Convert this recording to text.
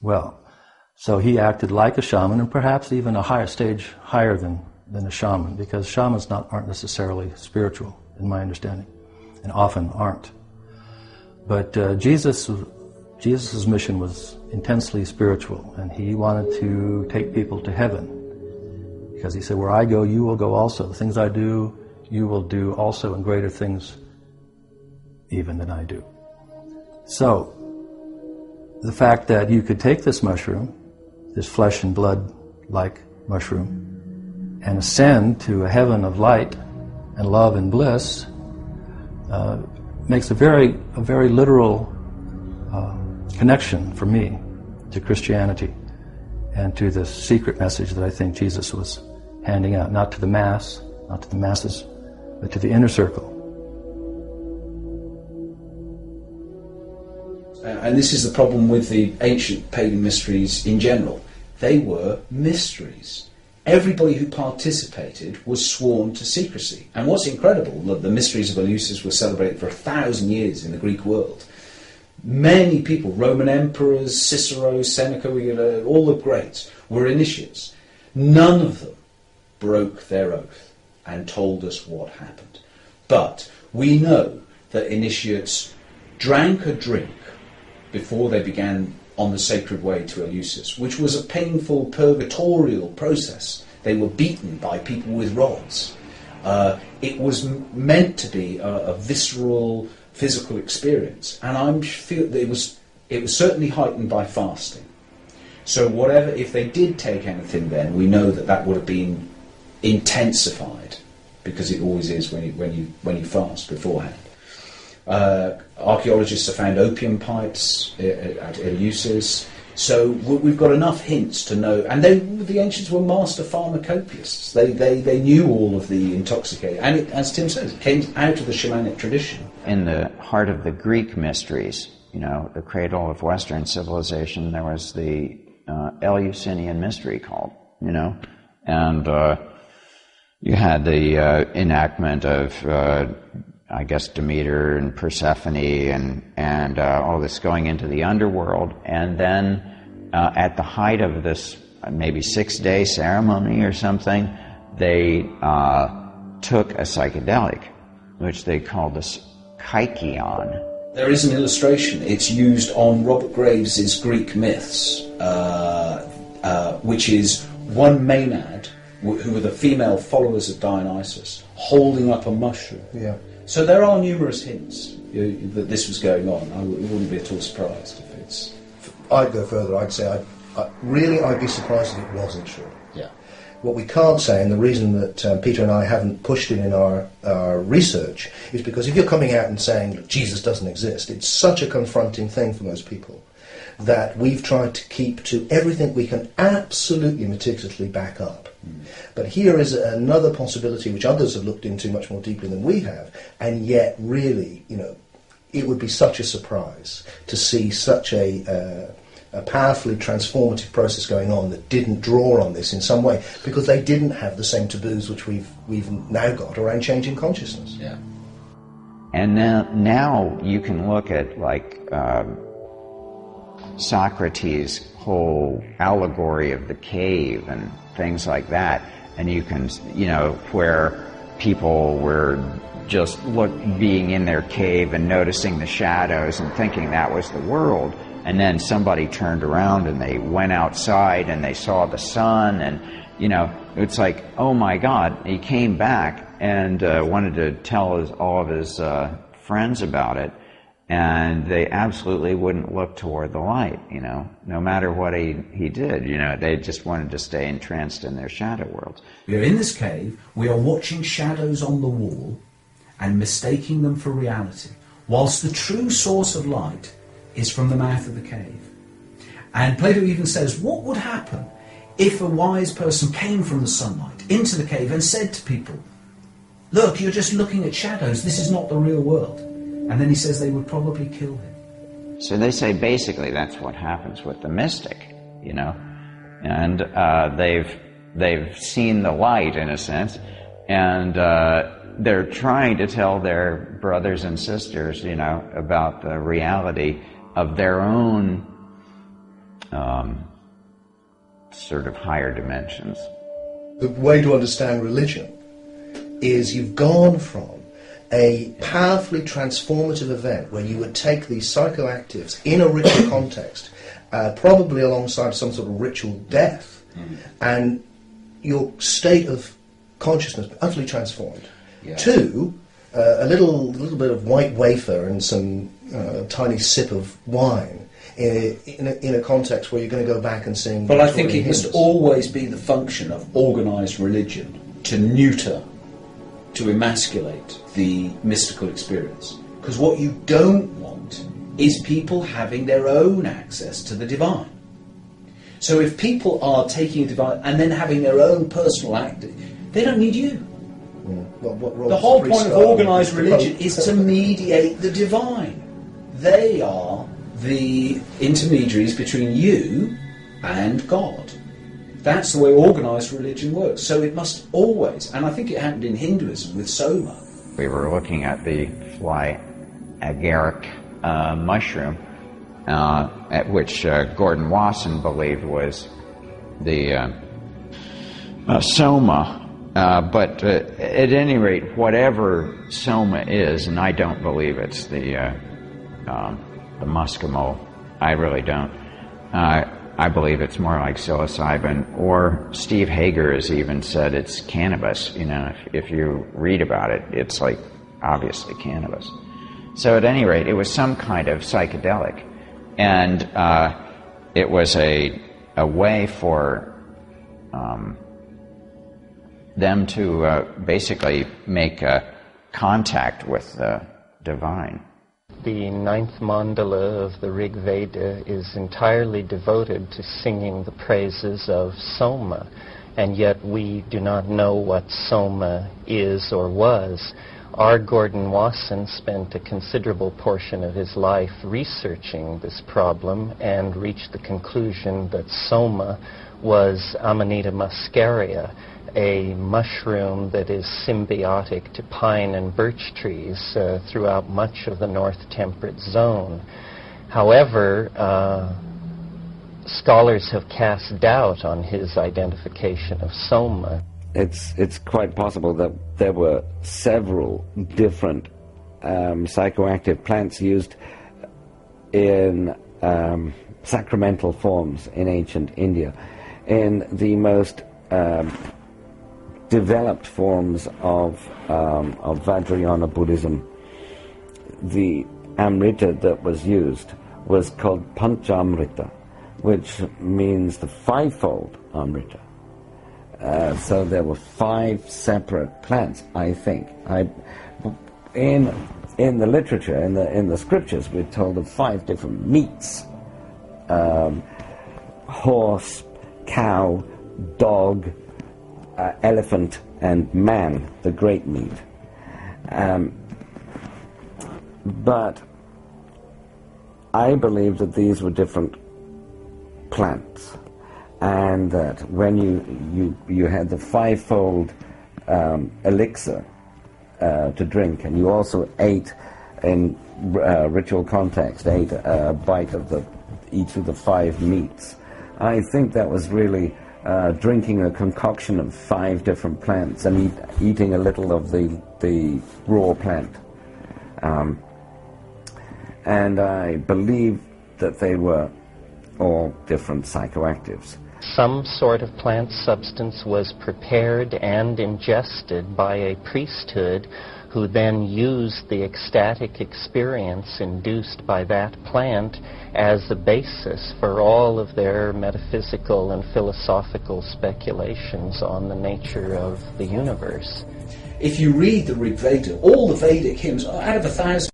Well, so he acted like a shaman, and perhaps even a higher stage, higher than a shaman, because shamans aren't necessarily spiritual, in my understanding, and often aren't. But Jesus' mission was intensely spiritual, and he wanted to take people to heaven. Because he said, where I go, you will go also. The things I do, you will do also, and greater things even than I do. So, the fact that you could take this mushroom, this flesh and blood-like mushroom, and ascend to a heaven of light and love and bliss makes a very literal connection for me to Christianity and to the secret message that I think Jesus was handing out, not to the masses, but to the inner circle. And this is the problem with the ancient pagan mysteries in general. They were mysteries. Everybody who participated was sworn to secrecy. And what's incredible, the mysteries of Eleusis were celebrated for 1,000 years in the Greek world. Many people, Roman emperors, Cicero, Seneca, all the greats, were initiates. None of them broke their oath and told us what happened. But we know that initiates drank a drink before they began on the sacred way to Eleusis, which was a painful purgatorial process. They were beaten by people with rods. It was meant to be a visceral, physical experience, and I feel that it was certainly heightened by fasting. So whatever, if they did take anything, then we know that would have been intensified, because it always is when you fast beforehand. Archaeologists have found opium pipes at Eleusis, so we've got enough hints to know. And the ancients were master pharmacopiasts. They knew all of the intoxicating, and it, as Tim says, it came out of the shamanic tradition. In the heart of the Greek mysteries, the cradle of Western civilization, there was the Eleusinian mystery cult, and you had the enactment of I guess Demeter and Persephone and all this going into the underworld, and then at the height of this maybe 6-day ceremony or something, they took a psychedelic, which they called this kykeon. There is an illustration. It's used on Robert Graves' Greek myths, which is one Maenad, who were the female followers of Dionysus, holding up a mushroom. Yeah. So there are numerous hints that this was going on. I wouldn't be at all surprised if it's... I'd go further. I'd say I'd be surprised if it wasn't true. Yeah. What we can't say, and the reason that Peter and I haven't pushed it in our research, is because if you're coming out and saying that Jesus doesn't exist, it's such a confronting thing for most people that we've tried to keep to everything we can absolutely meticulously back up. But here is another possibility which others have looked into much more deeply than we have, and yet really, it would be such a surprise to see such a powerfully transformative process going on that didn't draw on this in some way, because they didn't have the same taboos which we've now got around changing consciousness. Yeah. And now you can look at Socrates' whole allegory of the cave and things like that, and you can, where people were just being in their cave and noticing the shadows and thinking that was the world, and then somebody turned around and they went outside and they saw the sun, and it's like, oh my God, he came back and wanted to tell all of his friends about it, and they absolutely wouldn't look toward the light, no matter what he did. They just wanted to stay entranced in their shadow worlds. We are in this cave, we are watching shadows on the wall and mistaking them for reality, whilst the true source of light is from the mouth of the cave. And Plato even says, what would happen if a wise person came from the sunlight into the cave and said to people, look, you're just looking at shadows, this is not the real world? And then he says they would probably kill him. So they say basically that's what happens with the mystic, and they've seen the light in a sense, and they're trying to tell their brothers and sisters, about the reality of their own sort of higher dimensions. The way to understand religion is you've gone from a powerfully transformative event where you would take these psychoactives in a ritual context, probably alongside some sort of ritual death, and your state of consciousness utterly transformed, to a little bit of white wafer and some tiny sip of wine in a context where you're going to go back and sing. But I think it must always be the function of organised religion to neuter, to emasculate the mystical experience. Because what you don't want is people having their own access to the divine. So if people are taking a divine and then having their own personal act, they don't need you. The whole point of organised religion is to mediate the divine. They are the intermediaries between you and God. That's the way organised religion works. So it must always, and I think it happened in Hinduism with Soma. We were looking at the fly agaric mushroom, at which Gordon Wasson believed was the Soma. But at any rate, whatever Soma is, and I don't believe it's the Muskimo, I really don't. I believe it's more like psilocybin, or Steve Hager has even said it's cannabis. You know, if you read about it, it's like obviously cannabis. So at any rate, it was some kind of psychedelic, and it was a way for them to basically make contact with the divine. The ninth mandala of the Rig Veda is entirely devoted to singing the praises of Soma, and yet we do not know what Soma is or was. R. Gordon Wasson spent a considerable portion of his life researching this problem and reached the conclusion that Soma was Amanita muscaria, a mushroom that is symbiotic to pine and birch trees throughout much of the North Temperate Zone. However, scholars have cast doubt on his identification of Soma. It's quite possible that there were several different psychoactive plants used in sacramental forms in ancient India. In the most developed forms of Vajrayana Buddhism, the Amrita that was used was called Panchamrita, which means the fivefold Amrita. So there were 5 separate plants, I think. In the literature, in the scriptures, we're told of 5 different meats: horse, cow, dog, elephant, and man, the great meat. But I believe that these were different plants, and that when you had the fivefold elixir to drink, and you also ate in ritual context, ate a bite of each of the 5 meats, I think that was really drinking a concoction of 5 different plants and eating a little of the raw plant. And I believe that they were all different psychoactives. Some sort of plant substance was prepared and ingested by a priesthood who then used the ecstatic experience induced by that plant as the basis for all of their metaphysical and philosophical speculations on the nature of the universe. If you read the Rig Veda, all the Vedic hymns, out of 1,000